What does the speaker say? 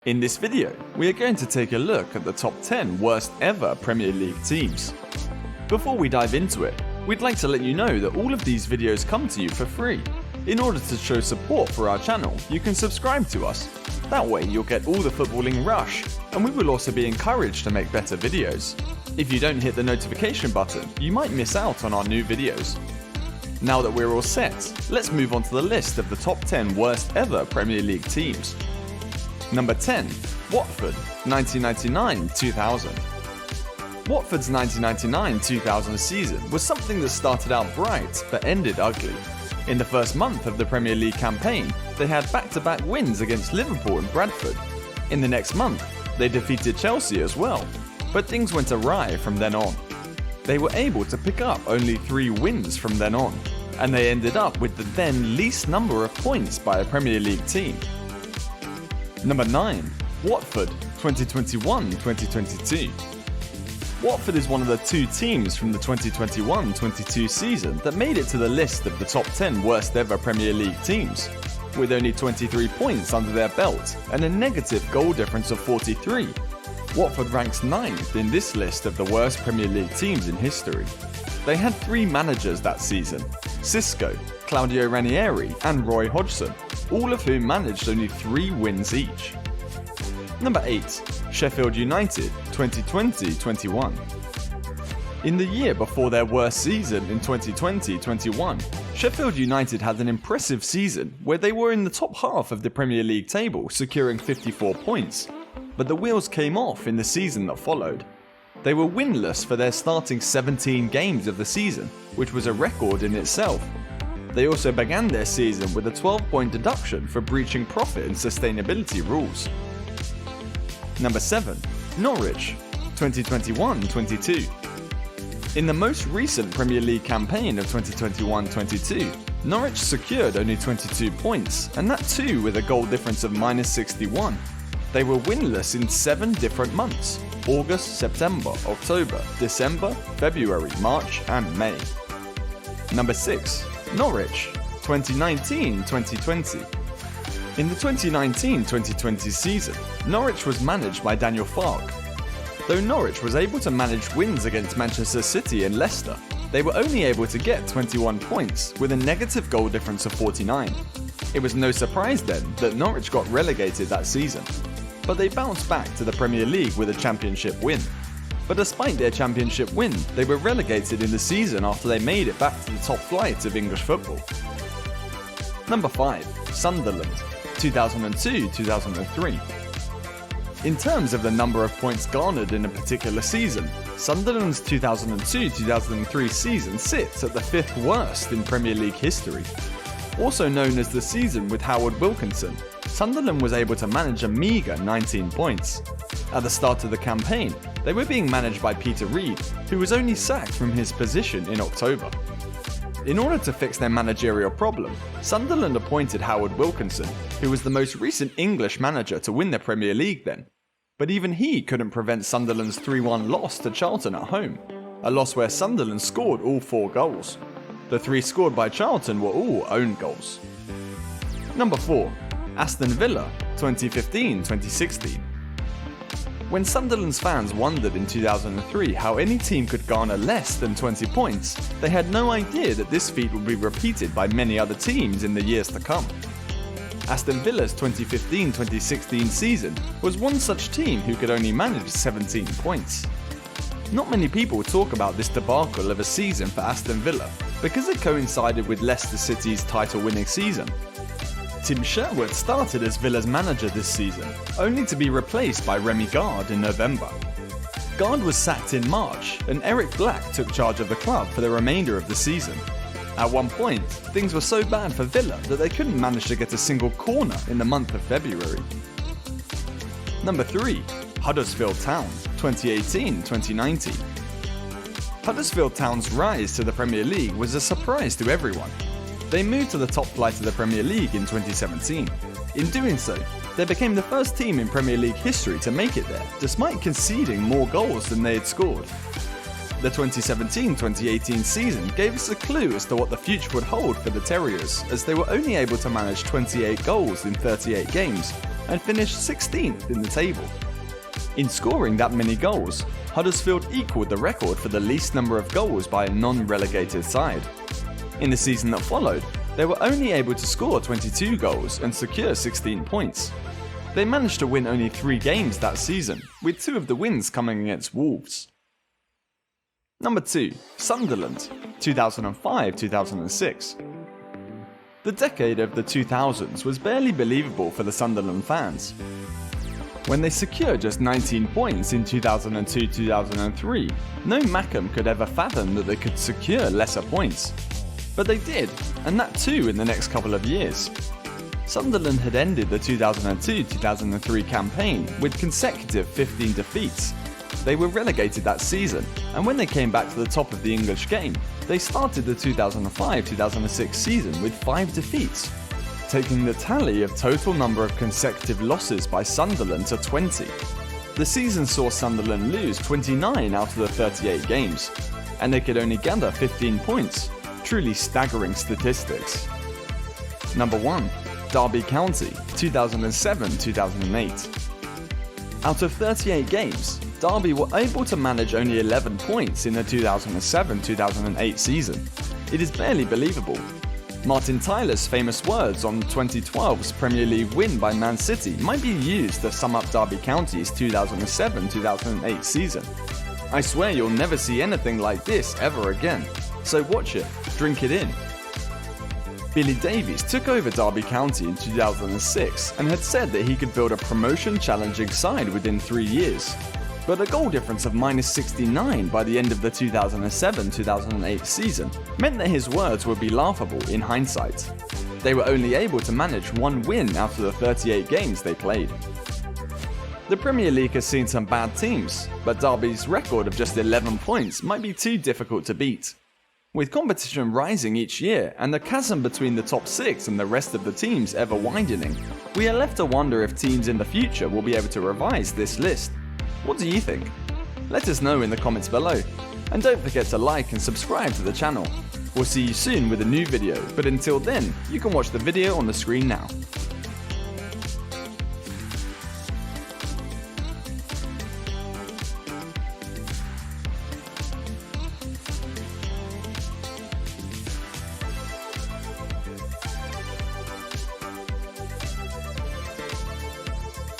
In this video, we are going to take a look at the top 10 worst ever Premier League teams. Before we dive into it, we'd like to let you know that all of these videos come to you for free. In order to show support for our channel, you can subscribe to us. That way you'll get all the footballing rush, and we will also be encouraged to make better videos. If you don't hit the notification button, you might miss out on our new videos. Now that we're all set, let's move on to the list of the top 10 worst ever Premier League teams. Number 10. Watford, 1999-2000. Watford's 1999-2000 season was something that started out bright but ended ugly. In the first month of the Premier League campaign, they had back-to-back wins against Liverpool and Bratford. In the next month, they defeated Chelsea as well, but things went awry from then on. They were able to pick up only 3 wins from then on, and they ended up with the then least number of points by a Premier League team. Number 9. Watford, 2021-2022. Watford is one of the 2 teams from the 2021-22 season that made it to the list of the top 10 worst ever Premier League teams. With only 23 points under their belt and a negative goal difference of 43, Watford ranks 9th in this list of the worst Premier League teams in history. They had 3 managers that season: Xisco, Claudio Ranieri and Roy Hodgson, all of whom managed only 3 wins each. Number 8. Sheffield United, 2020-21. In the year before their worst season in 2020-21, Sheffield United had an impressive season where they were in the top half of the Premier League table, securing 54 points. But the wheels came off in the season that followed. They were winless for their starting 17 games of the season, which was a record in itself. They also began their season with a 12-point deduction for breaching profit and sustainability rules. Number 7. Norwich, 2021-22. In the most recent Premier League campaign of 2021-22, Norwich secured only 22 points, and that too with a goal difference of -61. They were winless in 7 different months: August, September, October, December, February, March and May. Number 6. Norwich, 2019-2020. In the 2019-2020 season, Norwich was managed by Daniel Farke. Though Norwich was able to manage wins against Manchester City and Leicester, they were only able to get 21 points with a negative goal difference of 49. It was no surprise then that Norwich got relegated that season, but they bounced back to the Premier League with a championship win. But despite their championship win, they were relegated in the season after they made it back to the top flight of English football. Number 5. Sunderland, 2002-2003. In terms of the number of points garnered in a particular season, Sunderland's 2002-2003 season sits at the 5th worst in Premier League history. Also known as the season with Howard Wilkinson, Sunderland was able to manage a meagre 19 points. At the start of the campaign, they were being managed by Peter Reid, who was only sacked from his position in October. In order to fix their managerial problem, Sunderland appointed Howard Wilkinson, who was the most recent English manager to win the Premier League then. But even he couldn't prevent Sunderland's 3-1 loss to Charlton at home, a loss where Sunderland scored all 4 goals. The 3 scored by Charlton were all own goals. Number 4. Aston Villa, 2015-2016. When Sunderland's fans wondered in 2003 how any team could garner less than 20 points, they had no idea that this feat would be repeated by many other teams in the years to come. Aston Villa's 2015-2016 season was one such team who could only manage 17 points. Not many people talk about this debacle of a season for Aston Villa because it coincided with Leicester City's title-winning season. Tim Sherwood started as Villa's manager this season, only to be replaced by Remy Gard in November. Gard was sacked in March, and Eric Black took charge of the club for the remainder of the season. At one point, things were so bad for Villa that they couldn't manage to get a single corner in the month of February. Number 3. Huddersfield Town, 2018-2019. Huddersfield Town's rise to the Premier League was a surprise to everyone. They moved to the top flight of the Premier League in 2017. In doing so, they became the first team in Premier League history to make it there, despite conceding more goals than they had scored. The 2017-2018 season gave us a clue as to what the future would hold for the Terriers, as they were only able to manage 28 goals in 38 games and finished 16th in the table. In scoring that many goals, Huddersfield equalled the record for the least number of goals by a non-relegated side. In the season that followed, they were only able to score 22 goals and secure 16 points. They managed to win only 3 games that season, with 2 of the wins coming against Wolves. Number 2. Sunderland, 2005-2006. The decade of the 2000s was barely believable for the Sunderland fans. When they secured just 19 points in 2002-2003, no Mackem could ever fathom that they could secure lesser points. But they did, and that too in the next couple of years. Sunderland had ended the 2002-2003 campaign with consecutive 15 defeats. They were relegated that season, and when they came back to the top of the English game, they started the 2005-2006 season with 5 defeats, taking the tally of total number of consecutive losses by Sunderland to 20. The season saw Sunderland lose 29 out of the 38 games, and they could only gather 15 points. Truly staggering statistics. Number 1. Derby County, 2007-2008. Out of 38 games, Derby were able to manage only 11 points in the 2007-2008 season. It is barely believable. Martin Tyler's famous words on 2012's Premier League win by Man City might be used to sum up Derby County's 2007-2008 season. I swear you'll never see anything like this ever again, so watch it, drink it in. Billy Davies took over Derby County in 2006 and had said that he could build a promotion-challenging side within 3 years. But a goal difference of -69 by the end of the 2007-2008 season meant that his words would be laughable in hindsight. They were only able to manage 1 win out of the 38 games they played. The Premier League has seen some bad teams, but Derby's record of just 11 points might be too difficult to beat. With competition rising each year and the chasm between the top 6 and the rest of the teams ever widening, we are left to wonder if teams in the future will be able to revise this list. What do you think? Let us know in the comments below, and don't forget to like and subscribe to the channel. We'll see you soon with a new video, but until then, you can watch the video on the screen now.